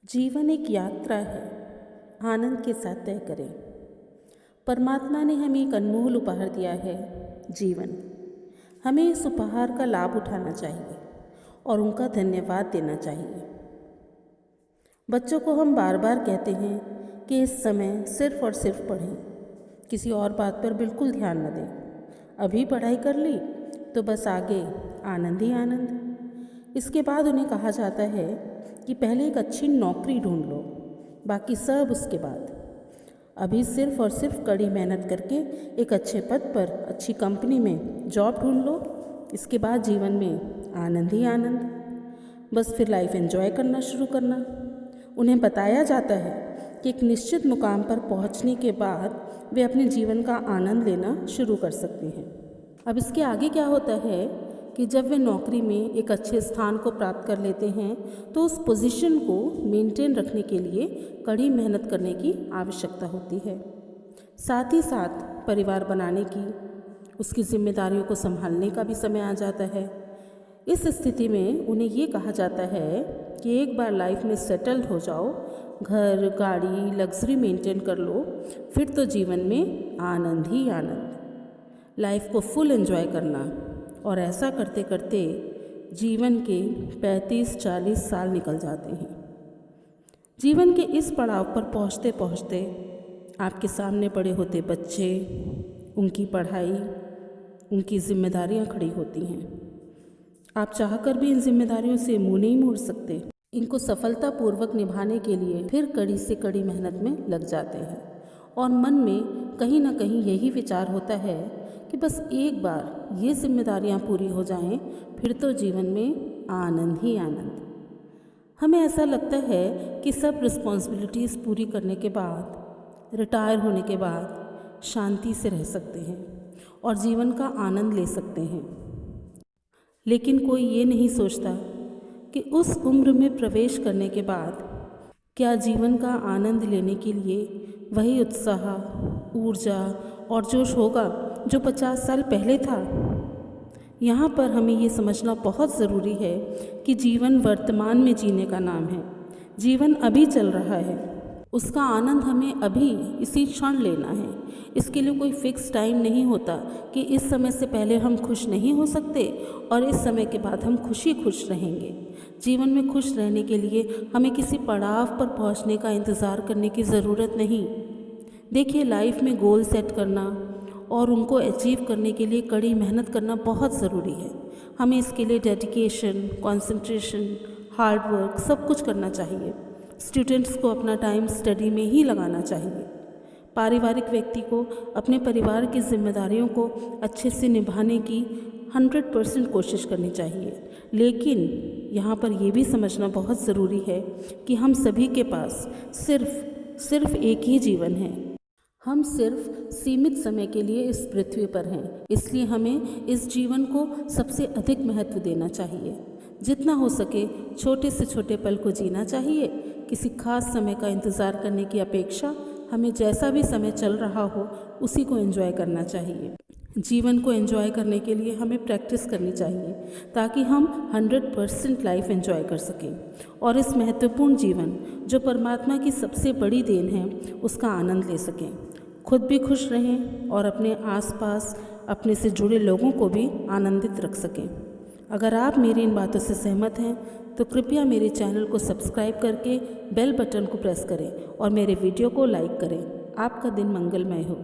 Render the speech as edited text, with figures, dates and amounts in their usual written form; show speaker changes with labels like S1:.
S1: जीवन एक यात्रा है, आनंद के साथ तय करें। परमात्मा ने हमें एक अनमोल उपहार दिया है, जीवन। हमें इस उपहार का लाभ उठाना चाहिए और उनका धन्यवाद देना चाहिए। बच्चों को हम बार बार कहते हैं कि इस समय सिर्फ और सिर्फ पढ़ें, किसी और बात पर बिल्कुल ध्यान न दें। अभी पढ़ाई कर ली तो बस आगे आनंद ही आनंद। इसके बाद उन्हें कहा जाता है कि पहले एक अच्छी नौकरी ढूंढ लो, बाकी सब उसके बाद। अभी सिर्फ और सिर्फ कड़ी मेहनत करके एक अच्छे पद पर अच्छी कंपनी में जॉब ढूंढ लो, इसके बाद जीवन में आनंद ही आनंद। बस फिर लाइफ एंजॉय करना शुरू करना। उन्हें बताया जाता है कि एक निश्चित मुकाम पर पहुंचने के बाद वे अपने जीवन का आनंद लेना शुरू कर सकते हैं। अब इसके आगे क्या होता है कि जब वे नौकरी में एक अच्छे स्थान को प्राप्त कर लेते हैं तो उस पोजीशन को मेंटेन रखने के लिए कड़ी मेहनत करने की आवश्यकता होती है। साथ ही साथ परिवार बनाने की, उसकी जिम्मेदारियों को संभालने का भी समय आ जाता है। इस स्थिति में उन्हें ये कहा जाता है कि एक बार लाइफ में सेटल्ड हो जाओ, घर, गाड़ी, लग्जरी मेंटेन कर लो, फिर तो जीवन में आनंद ही आनंद। लाइफ को फुल एंजॉय करना, और ऐसा करते करते जीवन के 35-40 साल निकल जाते हैं। जीवन के इस पड़ाव पर पहुँचते पहुँचते आपके सामने पड़े होते बच्चे, उनकी पढ़ाई, उनकी जिम्मेदारियां खड़ी होती हैं। आप चाहकर भी इन जिम्मेदारियों से मुंह नहीं मोड़ सकते। इनको सफलतापूर्वक निभाने के लिए फिर कड़ी से कड़ी मेहनत में लग जाते हैं और मन में कहीं ना कहीं यही विचार होता है कि बस एक बार ये जिम्मेदारियां पूरी हो जाएं, फिर तो जीवन में आनंद ही आनंद। हमें ऐसा लगता है कि सब रिस्पॉन्सिबिलिटीज़ पूरी करने के बाद, रिटायर होने के बाद शांति से रह सकते हैं और जीवन का आनंद ले सकते हैं। लेकिन कोई ये नहीं सोचता कि उस उम्र में प्रवेश करने के बाद क्या जीवन का आनंद लेने के लिए वही उत्साह, ऊर्जा और जोश होगा जो 50 साल पहले था। यहाँ पर हमें ये समझना बहुत ज़रूरी है कि जीवन वर्तमान में जीने का नाम है। जीवन अभी चल रहा है, उसका आनंद हमें अभी इसी क्षण लेना है। इसके लिए कोई फिक्स टाइम नहीं होता कि इस समय से पहले हम खुश नहीं हो सकते और इस समय के बाद हम खुश रहेंगे। जीवन में खुश रहने के लिए हमें किसी पड़ाव पर पहुंचने का इंतज़ार करने की ज़रूरत नहीं। देखिए, लाइफ में गोल सेट करना और उनको अचीव करने के लिए कड़ी मेहनत करना बहुत ज़रूरी है। हमें इसके लिए डेडिकेशन, कंसंट्रेशन, हार्ड वर्क सब कुछ करना चाहिए। स्टूडेंट्स को अपना टाइम स्टडी में ही लगाना चाहिए। पारिवारिक व्यक्ति को अपने परिवार की जिम्मेदारियों को अच्छे से निभाने की 100% कोशिश करनी चाहिए। लेकिन यहाँ पर यह भी समझना बहुत ज़रूरी है कि हम सभी के पास सिर्फ एक ही जीवन है। हम सिर्फ सीमित समय के लिए इस पृथ्वी पर हैं, इसलिए हमें इस जीवन को सबसे अधिक महत्व देना चाहिए। जितना हो सके छोटे से छोटे पल को जीना चाहिए। किसी खास समय का इंतज़ार करने की अपेक्षा हमें जैसा भी समय चल रहा हो उसी को एंजॉय करना चाहिए। जीवन को एंजॉय करने के लिए हमें प्रैक्टिस करनी चाहिए ताकि हम 100% लाइफ एंजॉय कर सकें और इस महत्वपूर्ण जीवन जो परमात्मा की सबसे बड़ी देन है उसका आनंद ले सकें। खुद भी खुश रहें और अपने आसपास अपने से जुड़े लोगों को भी आनंदित रख सकें। अगर आप मेरी इन बातों से सहमत हैं तो कृपया मेरे चैनल को सब्सक्राइब करके बेल बटन को प्रेस करें और मेरे वीडियो को लाइक करें। आपका दिन मंगलमय हो।